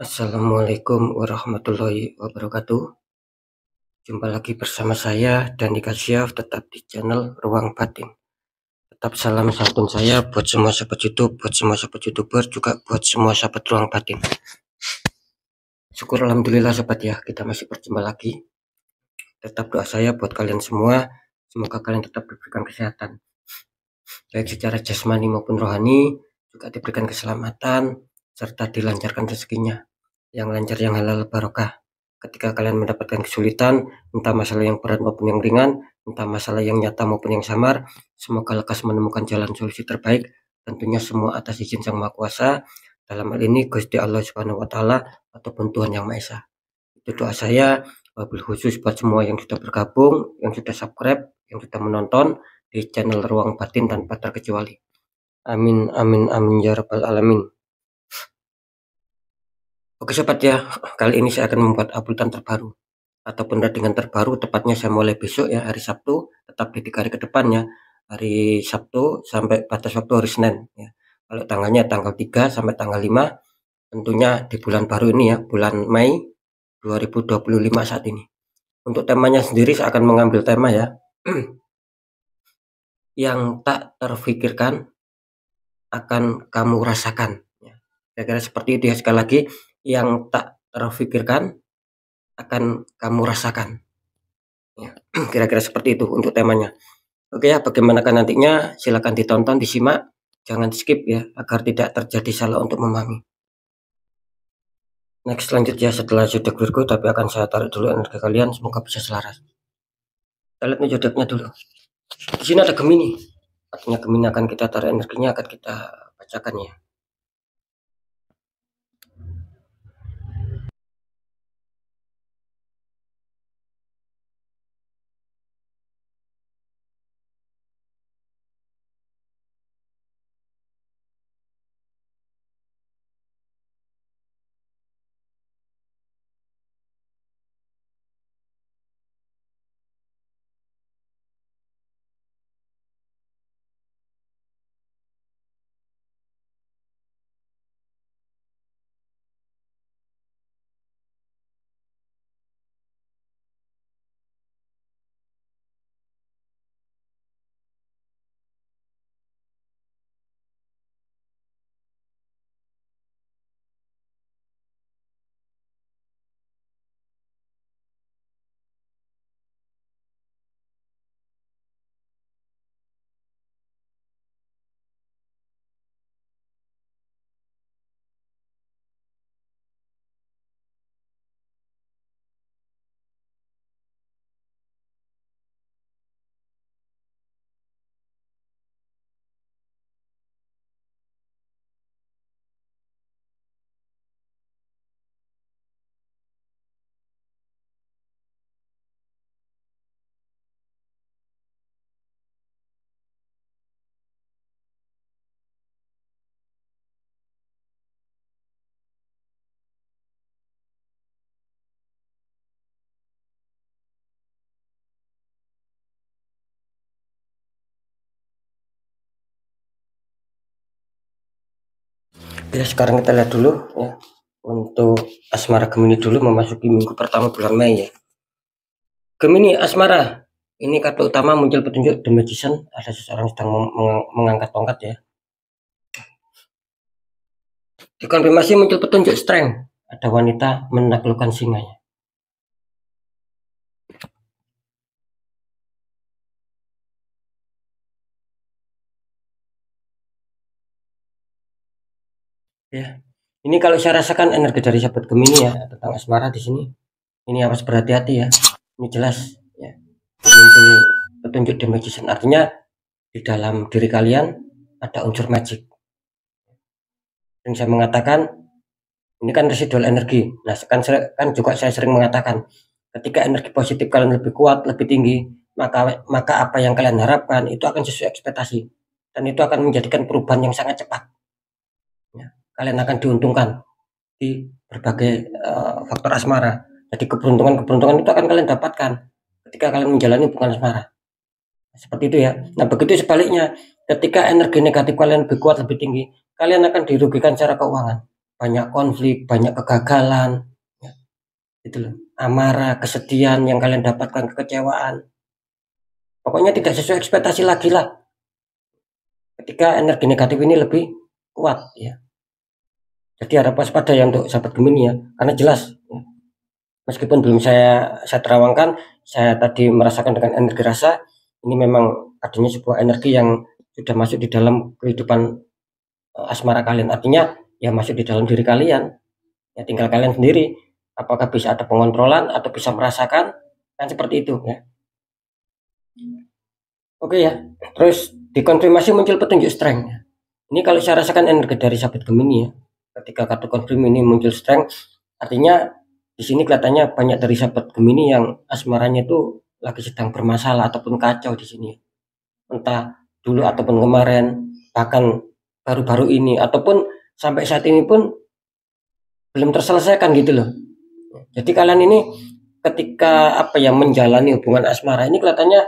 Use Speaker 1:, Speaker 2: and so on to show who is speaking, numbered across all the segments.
Speaker 1: Assalamualaikum warahmatullahi wabarakatuh. Jumpa lagi bersama saya Dani Kasyaf, tetap di channel Ruang Batin. Tetap salam santun saya buat semua sahabat YouTube, buat semua sahabat YouTuber, juga buat semua sahabat Ruang Batin. Syukur alhamdulillah sahabat ya, kita masih berjumpa lagi. Tetap doa saya buat kalian semua, semoga kalian tetap diberikan kesehatan, baik secara jasmani maupun rohani, juga diberikan keselamatan, serta dilancarkan rezekinya, yang lancar, yang halal barokah. Ketika kalian mendapatkan kesulitan, entah masalah yang berat maupun yang ringan, entah masalah yang nyata maupun yang samar, semoga lekas menemukan jalan solusi terbaik, tentunya semua atas izin Sang Maha Kuasa, dalam hal ini Gusti Allah Subhanahu wa Ta'ala ataupun Tuhan Yang Maha Esa. Itu doa saya, wabil khusus buat semua yang sudah bergabung, yang sudah subscribe, yang sudah menonton di channel Ruang Batin tanpa terkecuali. Amin amin amin ya rabbal alamin. Oke sobat ya, kali ini saya akan membuat uploadan terbaru ataupun readingan terbaru, tepatnya saya mulai besok ya, hari Sabtu, tetap di 3 hari ke depannya, hari Sabtu sampai batas waktu hari Senin ya. Kalau tanggalnya tanggal 3 sampai tanggal 5, tentunya di bulan baru ini ya, bulan Mei 2025 saat ini. Untuk temanya sendiri saya akan mengambil tema ya, yang tak terfikirkan akan kamu rasakan ya. Kira-kira seperti itu ya, sekali lagi, yang tak terfikirkan akan kamu rasakan ya. Kira-kira seperti itu untuk temanya. Oke ya, bagaimanakah nantinya, silakan ditonton, disimak, jangan di skip ya, agar tidak terjadi salah untuk memahami. Next, selanjutnya setelah zodiak Virgo, tapi akan saya tarik dulu energi kalian, semoga bisa selaras. Kita lihat nih zodiaknya dulu. Di sini ada Gemini, artinya Gemini akan kita tarik energinya, akan kita bacakan ya. Ya, sekarang kita lihat dulu ya, untuk asmara Gemini dulu, memasuki minggu pertama bulan Mei ya. Gemini asmara, ini kartu utama muncul petunjuk The Magician, ada seseorang sedang mengangkat tongkat ya. Dikonfirmasi muncul petunjuk Strength, ada wanita menaklukkan singa ya. Ya, ini kalau saya rasakan energi dari sahabat Gemini ya, tentang asmara di sini. Ini harus berhati-hati ya. Ini jelas ya. Muncul petunjuk The Magician, artinya di dalam diri kalian ada unsur magic. Dan saya mengatakan ini kan residual energi. Nah, kan juga saya sering mengatakan, ketika energi positif kalian lebih kuat, lebih tinggi, maka apa yang kalian harapkan itu akan sesuai ekspektasi, dan itu akan menjadikan perubahan yang sangat cepat ya. Kalian akan diuntungkan di berbagai faktor asmara. Jadi keberuntungan itu akan kalian dapatkan ketika kalian menjalani hubungan asmara. Seperti itu ya. Nah, begitu sebaliknya, ketika energi negatif kalian lebih kuat, lebih tinggi, kalian akan dirugikan secara keuangan. banyak konflik, banyak kegagalan, ya, gitu loh. Amarah, kesedihan yang kalian dapatkan, kekecewaan. Pokoknya tidak sesuai ekspektasi lagi lah. Ketika energi negatif ini lebih kuat, ya. Jadi harap waspada ya untuk sahabat Gemini ya, karena jelas, ya, meskipun belum saya terawangkan, saya tadi merasakan dengan energi rasa, ini memang adanya sebuah energi yang sudah masuk di dalam kehidupan asmara kalian. Artinya ya masuk di dalam diri kalian. Ya tinggal kalian sendiri apakah bisa ada pengontrolan atau bisa merasakan, kan seperti itu ya. Oke ya. Terus dikonfirmasi muncul petunjuk strength. Ini kalau saya rasakan energi dari sahabat Gemini ya. Ketika kartu konfirm ini muncul strength, artinya di sini kelihatannya banyak dari sahabat Gemini yang asmaranya itu lagi sedang bermasalah ataupun kacau di sini. Entah dulu ataupun kemarin, bahkan baru-baru ini ataupun sampai saat ini pun belum terselesaikan gitu loh. Jadi kalian ini ketika menjalani hubungan asmara ini kelihatannya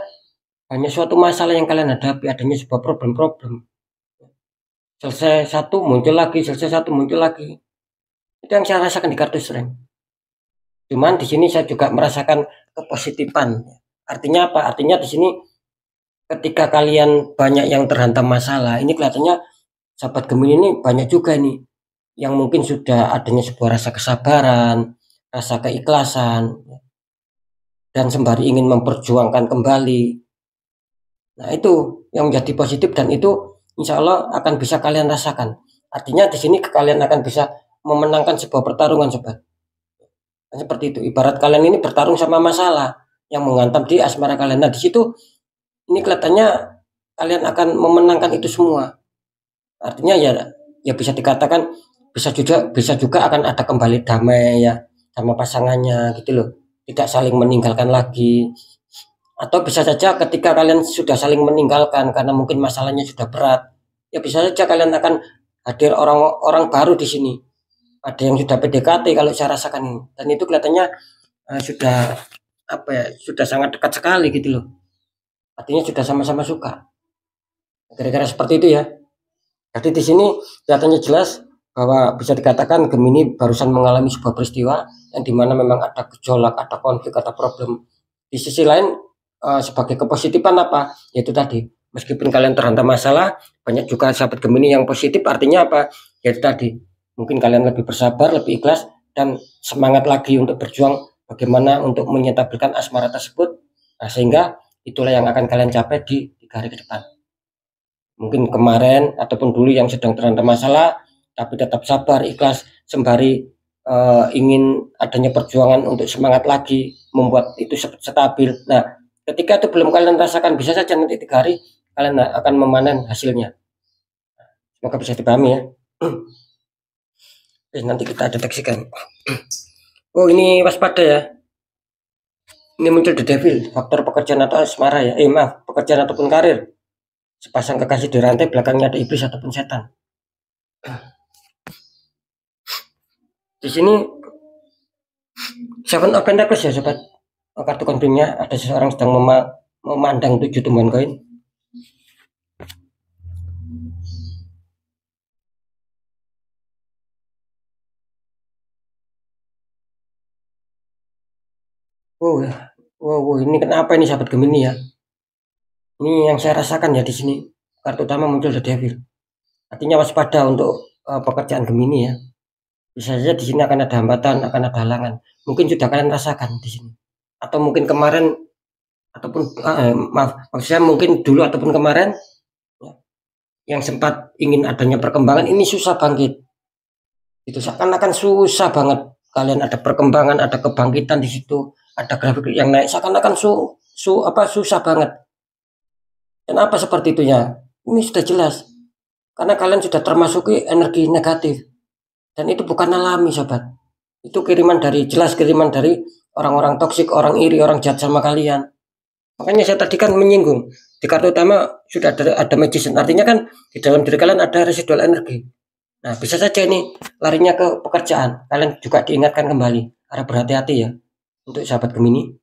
Speaker 1: hanya suatu masalah yang kalian hadapi, adanya sebuah problem-problem. Selesai satu muncul lagi, selesai satu muncul lagi. Itu yang saya rasakan di kartu strength. Cuman di sini saya juga merasakan kepositifan. Artinya apa? Artinya di sini ketika kalian banyak yang terhantam masalah, ini kelihatannya sahabat Gemini ini banyak juga nih yang mungkin sudah adanya sebuah rasa kesabaran, rasa keikhlasan, dan sembari ingin memperjuangkan kembali. Nah itu yang menjadi positif dan itu insya Allah akan bisa kalian rasakan. Artinya di sini kalian akan bisa memenangkan sebuah pertarungan sobat. Dan seperti itu. Ibarat kalian ini bertarung sama masalah yang menghantam di asmara kalian. Nah di situ ini kelihatannya kalian akan memenangkan itu semua. Artinya ya bisa dikatakan bisa juga akan ada kembali damai ya sama pasangannya gitu loh. Tidak saling meninggalkan lagi. Atau bisa saja ketika kalian sudah saling meninggalkan karena mungkin masalahnya sudah berat, ya bisa saja kalian akan hadir orang-orang baru di sini. Ada yang sudah PDKT kalau saya rasakan ini, dan itu kelihatannya sudah sudah sangat dekat sekali gitu loh. Artinya sudah sama-sama suka. Kira-kira seperti itu ya. Jadi di sini kelihatannya jelas bahwa bisa dikatakan Gemini barusan mengalami sebuah peristiwa yang dimana memang ada gejolak, ada konflik, ada problem. Di sisi lain sebagai kepositifan apa? Yaitu tadi, meskipun kalian terhantam masalah, banyak juga sahabat Gemini yang positif. Artinya apa? Yaitu tadi, mungkin kalian lebih bersabar, lebih ikhlas, dan semangat lagi untuk berjuang bagaimana untuk menyetabilkan asmara tersebut. Nah, sehingga itulah yang akan kalian capai di 3 hari ke depan. Mungkin kemarin ataupun dulu yang sedang terhantam masalah, tapi tetap sabar, ikhlas, sembari ingin adanya perjuangan untuk semangat lagi, membuat itu stabil. Nah, ketika itu belum kalian rasakan, bisa saja nanti 3 hari kalian akan memanen hasilnya. Semoga bisa dipahami ya. Nanti kita deteksikan. Oh ini waspada ya. Ini muncul The Devil, faktor pekerjaan atau asmara ya. Pekerjaan ataupun karir. Sepasang kekasih di rantai, belakangnya ada iblis ataupun setan. Di sini Seven of Pentacles ya sobat. Kartu konfirmnya ada seseorang sedang memandang 7 tumbuhan koin. Wow, ini kenapa ini sahabat Gemini ya? Ini yang saya rasakan ya di sini. Kartu utama muncul The Devil. Artinya waspada untuk pekerjaan Gemini ya. Bisa saja di sini akan ada hambatan, akan ada halangan. Mungkin sudah kalian rasakan di sini. Atau mungkin kemarin ataupun maksudnya mungkin dulu ataupun kemarin ya, yang sempat ingin adanya perkembangan ini susah bangkit. Itu seakan-akan susah banget. Kalian ada perkembangan, ada kebangkitan di situ, ada grafik yang naik, seakan-akan susah banget. Kenapa seperti itunya? Ini sudah jelas. Karena kalian sudah termasuki energi negatif. Dan itu bukan alami sobat. Itu kiriman dari orang-orang toksik, orang iri, orang jahat sama kalian. Makanya saya tadi kan menyinggung di kartu utama sudah ada magician. Artinya kan di dalam diri kalian ada residual energi. Nah bisa saja ini larinya ke pekerjaan. Kalian juga diingatkan kembali. Harap berhati-hati ya untuk sahabat Gemini.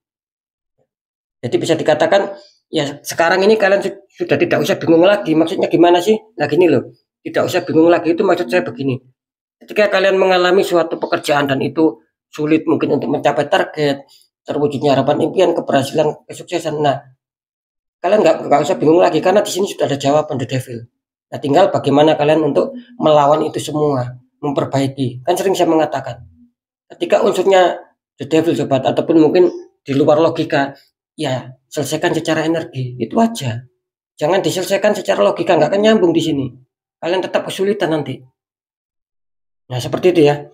Speaker 1: Jadi bisa dikatakan ya sekarang ini kalian sudah tidak usah bingung lagi. Maksudnya gimana sih? Nah gini loh. Tidak usah bingung lagi itu maksud saya begini. Ketika kalian mengalami suatu pekerjaan dan itu sulit mungkin untuk mencapai target, terwujudnya harapan impian, keberhasilan, kesuksesan. Nah, kalian nggak usah bingung lagi karena di sini sudah ada jawaban the devil. Nah, tinggal bagaimana kalian untuk melawan itu semua, memperbaiki. Kan sering saya mengatakan, ketika unsurnya the devil sobat ataupun mungkin di luar logika, ya selesaikan secara energi, itu aja. Jangan diselesaikan secara logika, nggak akan nyambung di sini. Kalian tetap kesulitan nanti. Nah, seperti itu ya.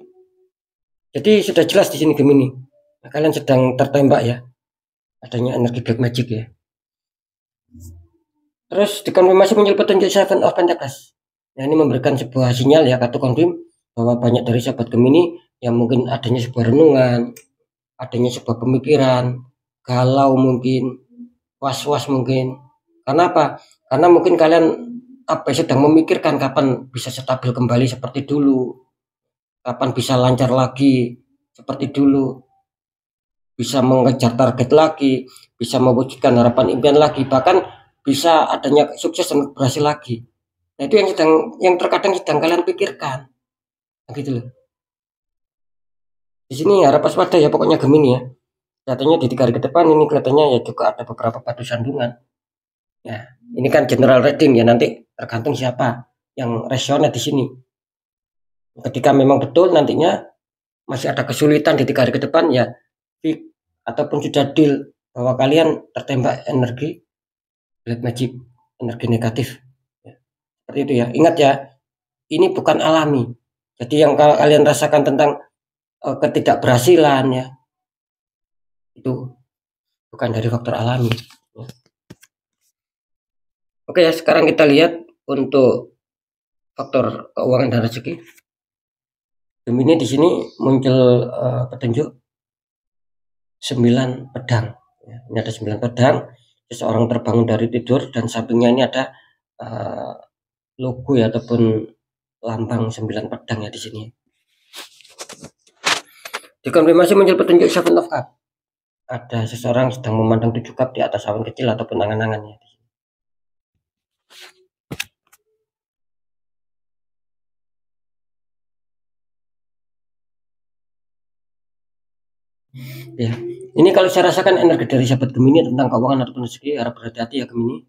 Speaker 1: Jadi sudah jelas di sini Gemini. Nah, kalian sedang tertembak ya. Adanya energi black magic ya. Terus dikonfirmasi muncul petunjuk Seven of Pentacles. Nah, ini memberikan sebuah sinyal ya, kartu konfirm bahwa banyak dari sahabat Gemini yang mungkin adanya sebuah renungan, adanya sebuah pemikiran, galau mungkin, was-was mungkin. Karena apa? Karena mungkin kalian sedang memikirkan kapan bisa stabil kembali seperti dulu, kapan bisa lancar lagi seperti dulu, bisa mengejar target lagi, bisa mewujudkan harapan impian lagi, bahkan bisa adanya sukses dan berhasil lagi. Nah, itu yang terkadang sedang kalian pikirkan. Nah, gitu loh. Di sini harap waspada ya pokoknya Gemini ya. Katanya di 3 hari ke depan ini kelihatannya ya juga ada beberapa batu sandungan. Ya, ini kan general reading ya, nanti tergantung siapa yang resonate di sini. Ketika memang betul nantinya masih ada kesulitan di 3 hari ke depan ya, ataupun sudah deal bahwa kalian tertembak energi black magic, energi negatif. Ya, seperti itu ya. Ingat ya, ini bukan alami. Jadi yang kalian rasakan tentang ketidakberhasilan ya, itu bukan dari faktor alami. Ya. Oke ya, sekarang kita lihat untuk faktor keuangan dan rezeki. Gemini di sini muncul petunjuk 9 pedang. Ya, ini ada 9 pedang. Seseorang terbangun dari tidur dan sampingnya ini ada logo ya ataupun lambang 9 pedang ya di sini. Dikonfirmasi muncul petunjuk Seven of Cups. Ada seseorang sedang memandang 7 cup di atas awan kecil ataupun angan-angannya. Ya, ini kalau saya rasakan energi dari sahabat Gemini tentang keuangan ataupun rezeki, harap berhati-hati ya Gemini.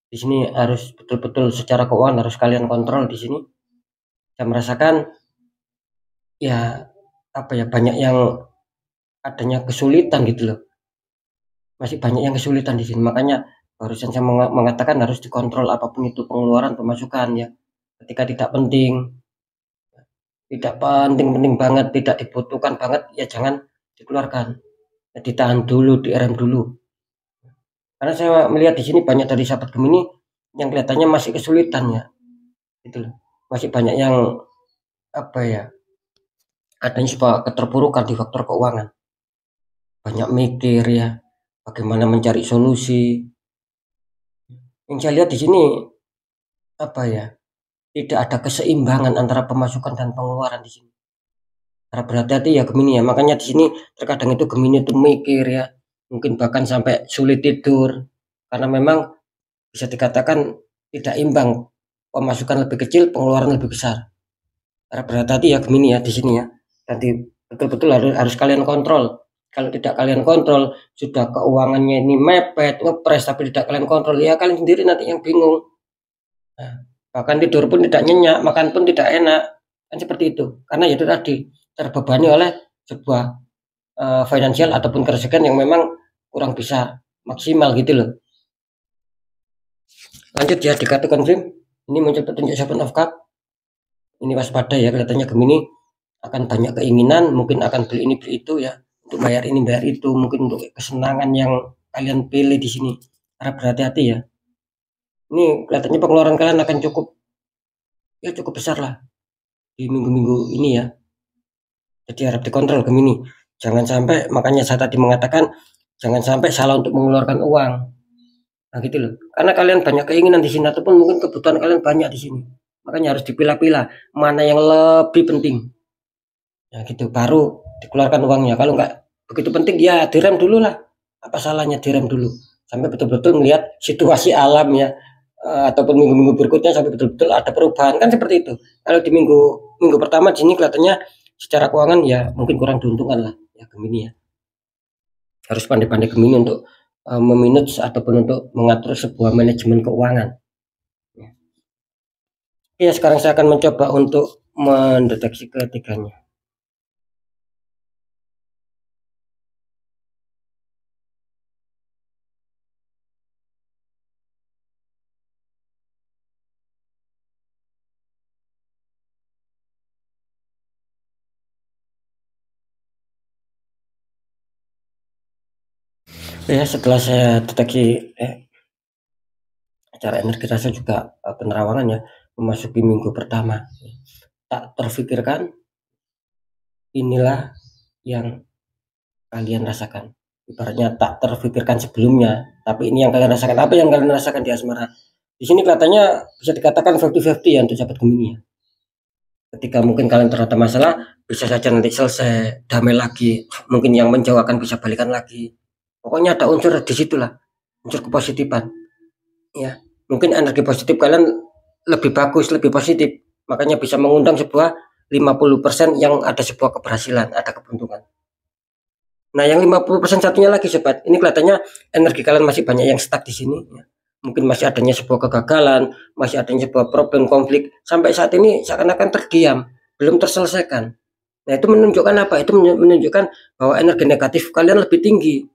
Speaker 1: Di sini harus betul-betul secara keuangan harus kalian kontrol di sini. Saya merasakan ya banyak yang adanya kesulitan gitu loh. Masih banyak yang kesulitan di sini. Makanya barusan saya mengatakan harus dikontrol apapun itu pengeluaran pemasukan ya. Ketika tidak penting, tidak penting banget, tidak dibutuhkan banget ya jangan dikeluarkan. Ya, ditahan dulu, direm dulu. Karena saya melihat di sini banyak dari sahabat Gemini yang kelihatannya masih kesulitan ya. Gitu loh. Masih banyak yang adanya sebuah keterpurukan di faktor keuangan. Banyak mikir ya, bagaimana mencari solusi. Yang saya lihat di sini tidak ada keseimbangan antara pemasukan dan pengeluaran di sini. Harap berhati-hati ya Gemini ya. Makanya di sini terkadang itu Gemini itu mikir ya, mungkin bahkan sampai sulit tidur karena memang bisa dikatakan tidak imbang, pemasukan lebih kecil, pengeluaran lebih besar. Harap berhati-hati ya Gemini ya di sini ya. Nanti betul-betul harus kalian kontrol. Kalau tidak kalian kontrol, sudah keuangannya ini mepet, ngepres tapi tidak kalian kontrol, ya kalian sendiri nanti yang bingung. Nah, bahkan tidur pun tidak nyenyak, makan pun tidak enak, kan seperti itu. Karena itu tadi terbebani oleh sebuah finansial ataupun keresahan yang memang kurang bisa maksimal gitu loh. Lanjut ya di kartu konfirm, ini muncul petunjuk Seven of Cups. Ini waspada ya, kelihatannya Gemini akan banyak keinginan, mungkin akan beli ini beli itu ya, untuk bayar ini bayar itu, mungkin untuk kesenangan yang kalian pilih di sini. Harap berhati-hati ya. Ini kelihatannya pengeluaran kalian akan cukup besar lah di minggu-minggu ini ya. Jadi harap dikontrol Gemini. Jangan sampai, makanya saya tadi mengatakan jangan sampai salah untuk mengeluarkan uang. Nah gitu loh. Karena kalian banyak keinginan di sini ataupun mungkin kebutuhan kalian banyak di sini. Makanya harus dipilah-pilah mana yang lebih penting. Ya gitu, baru dikeluarkan uangnya. Kalau nggak begitu penting ya direm dulu lah. Apa salahnya direm dulu sampai betul-betul melihat situasi alam ya, ataupun minggu-minggu berikutnya sampai betul-betul ada perubahan, kan seperti itu. Kalau di minggu pertama di sini kelihatannya secara keuangan ya mungkin kurang diuntungkan lah ya Gemini ya. Harus pandai-pandai Gemini untuk memanage ataupun untuk mengatur sebuah manajemen keuangan. Ya, sekarang saya akan mencoba untuk mendeteksi ketiganya. Ya, setelah saya deteksi cara energi rasa juga penerawangan ya, memasuki minggu pertama, tak terfikirkan inilah yang kalian rasakan. Ibaratnya tak terfikirkan sebelumnya, tapi ini yang kalian rasakan. Apa yang kalian rasakan di asmara? Di sini kelihatannya bisa dikatakan 50-50 ya untuk sahabat Gemini ya. Ketika mungkin kalian ternyata masalah, bisa saja nanti selesai, damai lagi. Mungkin yang menjauh akan bisa balikan lagi. Pokoknya ada unsur di situlah, unsur kepositifan. Ya, mungkin energi positif kalian lebih bagus, lebih positif. Makanya bisa mengundang sebuah 50% yang ada sebuah keberhasilan, ada keberuntungan. Nah, yang 50% satunya lagi sobat, ini kelihatannya energi kalian masih banyak yang stuck di sini ya. Mungkin masih adanya sebuah kegagalan, masih adanya sebuah problem konflik sampai saat ini seakan-akan terdiam, belum terselesaikan. Nah, itu menunjukkan apa? Itu menunjukkan bahwa energi negatif kalian lebih tinggi.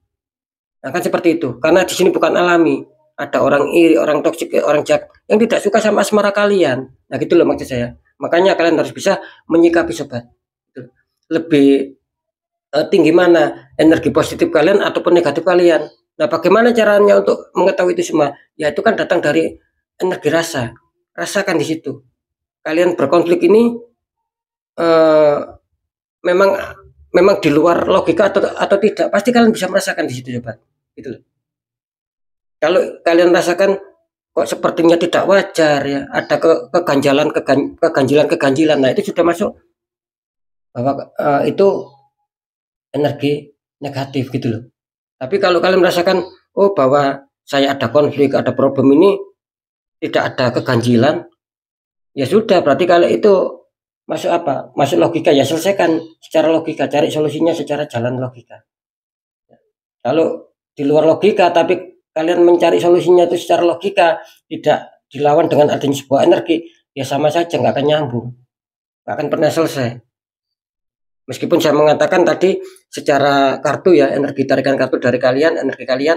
Speaker 1: Nah, kan seperti itu. Karena di sini bukan alami. Ada orang iri, orang toksik, orang jahat yang tidak suka sama asmara kalian. Nah, gitu loh maksud saya. Makanya kalian harus bisa menyikapi sobat. Lebih tinggi mana energi positif kalian ataupun negatif kalian. Nah, bagaimana caranya untuk mengetahui itu semua? Ya, itu kan datang dari energi rasa. Rasakan di situ. Kalian berkonflik ini eh, memang memang di luar logika atau tidak, pasti kalian bisa merasakan di situ coba. Gitu loh. Kalau kalian rasakan kok sepertinya tidak wajar ya, ada keganjilan. Nah, itu sudah masuk bahwa itu energi negatif gitu loh. Tapi kalau kalian merasakan, oh bahwa saya ada konflik, ada problem ini, tidak ada keganjilan, ya sudah, berarti kalau itu masuk apa? Masuk logika, ya selesaikan secara logika, cari solusinya secara jalan logika. Kalau di luar logika, tapi kalian mencari solusinya itu secara logika, tidak dilawan dengan adanya sebuah energi, ya sama saja, nggak akan nyambung, nggak akan pernah selesai. Meskipun saya mengatakan tadi secara kartu ya, energi tarikan kartu dari kalian, energi kalian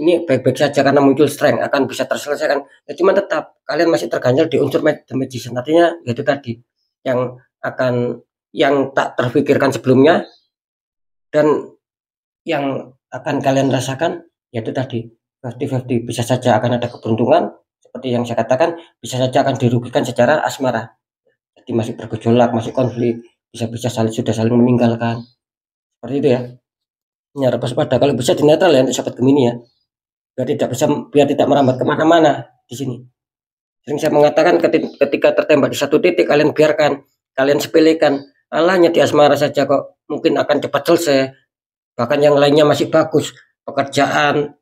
Speaker 1: ini baik-baik saja karena muncul strength, akan bisa terselesaikan. Ya, cuma tetap kalian masih terganjal di unsur the magician. Artinya yaitu tadi yang tak terfikirkan sebelumnya dan yang akan kalian rasakan yaitu tadi 50-50. Bisa saja akan ada keberuntungan seperti yang saya katakan, bisa saja akan dirugikan secara asmara. Jadi masih bergejolak, masih konflik, bisa-bisa sudah saling meninggalkan. Seperti itu ya. Ini harap waspada. Kalau bisa di netral ya untuk sahabat Gemini ya. Biar tidak merambat kemana-mana di sini. Sering saya mengatakan ketika tertembak di satu titik, kalian biarkan, kalian sepelekan. Alahnya di asmara saja kok mungkin akan cepat selesai. Bahkan yang lainnya masih bagus. Pekerjaan,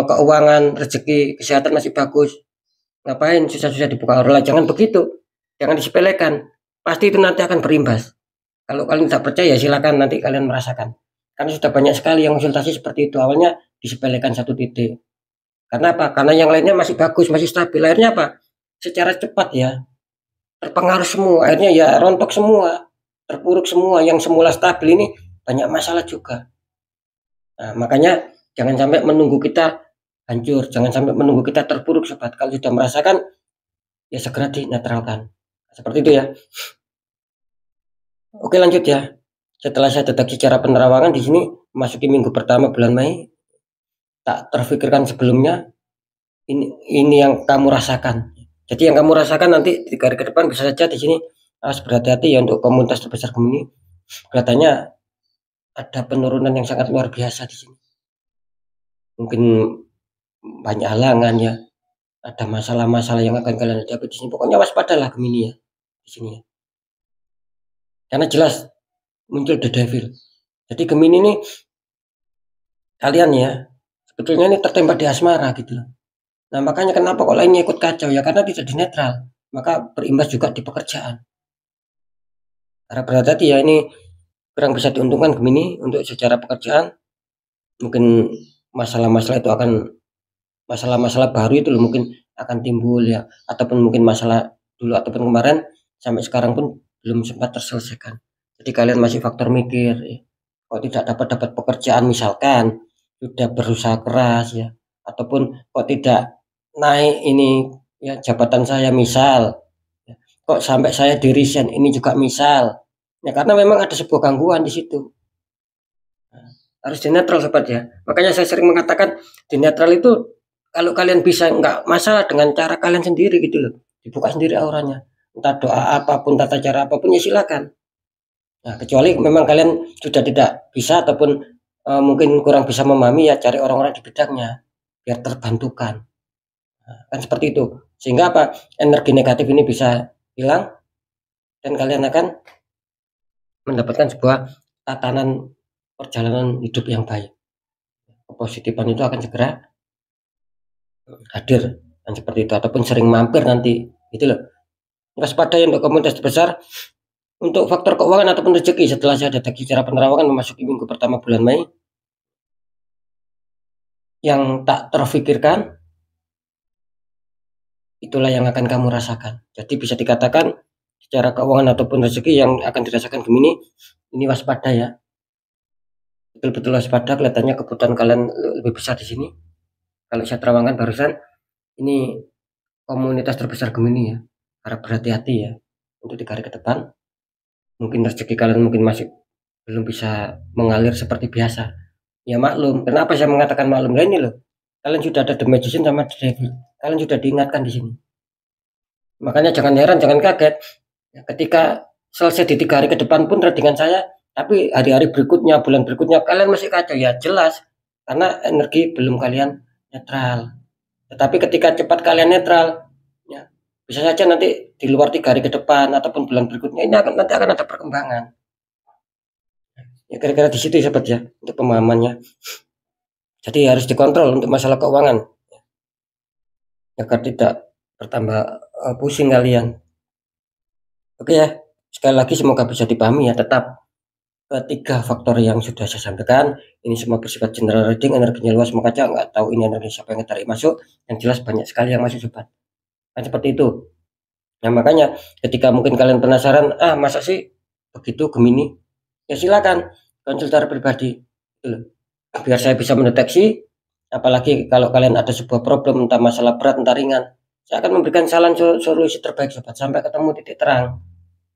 Speaker 1: keuangan, rezeki, kesehatan masih bagus. Ngapain susah-susah dibuka orang? Jangan begitu. Jangan disepelekan. Pasti itu nanti akan berimbas. Kalau kalian tidak percaya, silakan nanti kalian merasakan. Karena sudah banyak sekali yang konsultasi seperti itu. Awalnya disepelekan satu titik. Karena apa? Karena yang lainnya masih bagus, masih stabil. Akhirnya apa? Secara cepat ya, terpengaruh semua. Akhirnya ya rontok semua, terpuruk semua. Yang semula stabil ini banyak masalah juga. Nah, makanya jangan sampai menunggu kita hancur. Jangan sampai menunggu kita terpuruk, sobat. Kalau sudah merasakan, ya segera dinetralkan. Seperti itu ya. Oke, lanjut ya. Setelah saya deteksi cara penerawangan di sini memasuki minggu pertama bulan Mei, tak terfikirkan sebelumnya, ini yang kamu rasakan. Jadi yang kamu rasakan nanti di hari ke depan bisa saja di sini harus berhati-hati ya untuk komunitas terbesar Gemini. Kelihatannya ada penurunan yang sangat luar biasa di sini. Mungkin banyak halangan ya, ada masalah-masalah yang akan kalian hadapi di sini. Pokoknya waspadalah Gemini ya di sini ya. Karena jelas muncul the devil. Jadi Gemini ini kalian ya sebetulnya ini tertembak di asmara gitu loh. Nah, makanya kenapa kok lainnya ikut kacau ya, karena tidak dinetral, maka berimbas juga di pekerjaan. Harap berhati-hati ya, ini kurang bisa diuntungkan Gemini untuk secara pekerjaan. Mungkin masalah-masalah itu akan masalah-masalah baru itu loh mungkin akan timbul ya, ataupun mungkin masalah dulu ataupun kemarin sampai sekarang pun belum sempat terselesaikan. Jadi kalian masih faktor mikir ya, kok tidak dapat pekerjaan misalkan sudah berusaha keras ya, ataupun kok tidak naik ini ya jabatan saya misal ya, kok sampai saya di resign ini juga misal ya, karena memang ada sebuah gangguan di situ. Nah, harus di netral sobat ya, makanya saya sering mengatakan di netral itu kalau kalian bisa nggak masalah dengan cara kalian sendiri gitu loh, dibuka sendiri auranya, entah doa apapun tata cara apapun ya silakan. Nah, kecuali memang kalian sudah tidak bisa ataupun mungkin kurang bisa memahami ya cari orang-orang di bidangnya biar terbantukan. Nah, kan seperti itu. Sehingga apa? Energi negatif ini bisa hilang dan kalian akan mendapatkan sebuah tatanan perjalanan hidup yang baik. Kepositifan itu akan segera hadir dan seperti itu ataupun sering mampir nanti gitu loh. Waspadai untuk komunitas besar untuk faktor keuangan ataupun rezeki setelah saya deteksi secara penerawangan memasuki minggu pertama bulan Mei yang tak terfikirkan itulah yang akan kamu rasakan. Jadi bisa dikatakan secara keuangan ataupun rezeki yang akan dirasakan Gemini ini waspada ya. Betul-betul waspada, kelihatannya kebutuhan kalian lebih besar di sini. Kalau saya terangkan barusan ini komunitas terbesar Gemini ya. Harap berhati-hati ya untuk 3 hari ke depan. Mungkin rezeki kalian mungkin masih belum bisa mengalir seperti biasa. Ya maklum. Kenapa saya mengatakan maklum? Nah ini loh. Kalian sudah ada The Magician sama The Devil. Kalian sudah diingatkan di sini. Makanya jangan heran, jangan kaget. Ketika selesai di 3 hari ke depan pun dengan saya, tapi hari-hari berikutnya, bulan berikutnya kalian masih kacau ya jelas. Karena energi belum kalian netral. Tetapi ketika cepat kalian netral, ya, bisa saja nanti di luar 3 hari ke depan ataupun bulan berikutnya ini nanti akan ada perkembangan. Ya kira-kira di situ ya sobat ya untuk pemahamannya. Jadi harus dikontrol untuk masalah keuangan agar tidak bertambah pusing kalian. Oke ya, sekali lagi semoga bisa dipahami ya. Tetap ketiga faktor yang sudah saya sampaikan ini semua bersifat general reading, energinya luas makanya nggak tahu ini energi siapa yang tarik masuk, yang jelas banyak sekali yang masuk sobat. Kan seperti itu. Nah makanya ketika mungkin kalian penasaran, masa sih begitu Gemini? Ya silakan konsultasi pribadi gitu, biar saya bisa mendeteksi. Apalagi kalau kalian ada sebuah problem entah masalah berat entah ringan, saya akan memberikan saran solusi terbaik sobat sampai ketemu titik terang.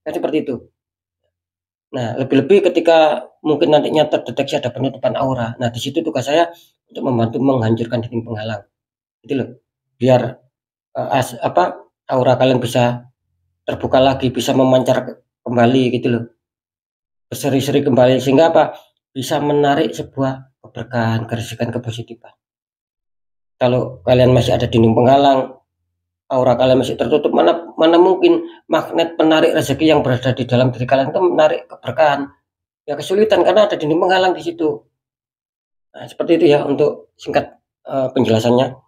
Speaker 1: Kan seperti itu. Nah lebih-lebih ketika mungkin nantinya terdeteksi ada penutupan aura, nah di situ tugas saya untuk membantu menghancurkan dinding penghalang gitu loh, biar aura kalian bisa terbuka lagi, bisa memancar kembali gitu loh, berseri-seri kembali, sehingga apa? Bisa menarik sebuah keberkahan, keresikan, kepositifan. Kalau kalian masih ada dinding penghalang, aura kalian masih tertutup, mana mungkin magnet penarik rezeki yang berada di dalam diri kalian itu menarik keberkahan. Ya kesulitan karena ada dinding penghalang di situ. Nah, seperti itu ya untuk singkat penjelasannya.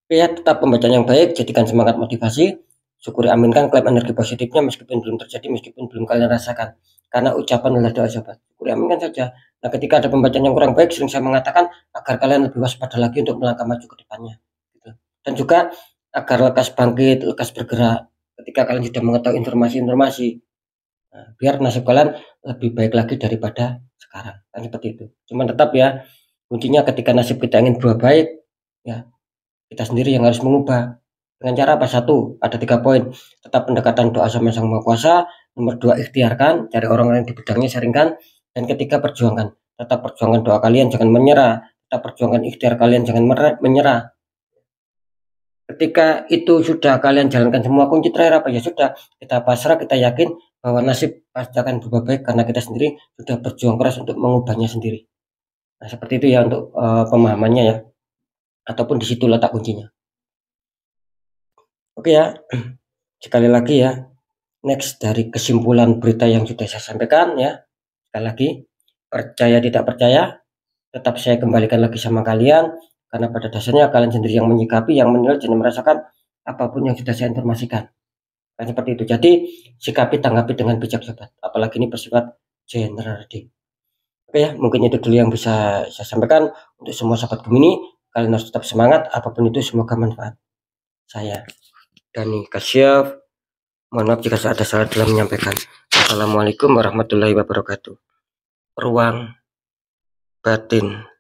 Speaker 1: Oke ya, tetap pembacaan yang baik, jadikan semangat motivasi. Syukuri, aminkan, klaim energi positifnya meskipun belum terjadi, meskipun belum kalian rasakan. Karena ucapan adalah doa sobat. Syukuri, aminkan saja. Nah ketika ada pembacaan yang kurang baik, sering saya mengatakan agar kalian lebih waspada lagi untuk melangkah maju ke depannya. Gitu. Dan juga agar lekas bangkit, lekas bergerak. Ketika kalian sudah mengetahui informasi-informasi, nah, biar nasib kalian lebih baik lagi daripada sekarang. Kan seperti itu. Cuman tetap ya, kuncinya ketika nasib kita ingin berubah baik, ya kita sendiri yang harus mengubah. Dengan cara apa? Satu, ada 3 poin. Tetap pendekatan doa sama Sang Maha Kuasa. Nomor 2, ikhtiarkan, cari orang-orang di bidangnya, sharingkan. Dan ketiga, perjuangkan. Tetap perjuangkan doa kalian, jangan menyerah. Tetap perjuangkan ikhtiar kalian, jangan menyerah. Ketika itu sudah kalian jalankan semua, kunci terakhir apa? Ya sudah, kita pasrah, kita yakin bahwa nasib pasti akan berubah baik karena kita sendiri sudah berjuang keras untuk mengubahnya sendiri. Nah, seperti itu ya untuk pemahamannya ya. Ataupun di situ letak kuncinya. Oke ya, sekali lagi ya, next dari kesimpulan berita yang sudah saya sampaikan ya, sekali lagi, percaya tidak percaya, tetap saya kembalikan lagi sama kalian, karena pada dasarnya kalian sendiri yang menyikapi, yang menilai dan merasakan apapun yang sudah saya informasikan. Kan seperti itu. Jadi sikapi, tanggapi dengan bijak sobat, apalagi ini bersifat general. Oke ya, mungkin itu dulu yang bisa saya sampaikan untuk semua sahabat Gemini. Kalian harus tetap semangat, apapun itu semoga manfaat. Saya Dani Kasyaf, mohon maaf jika ada salah dalam menyampaikan. Assalamualaikum warahmatullahi wabarakatuh. Ruang batin.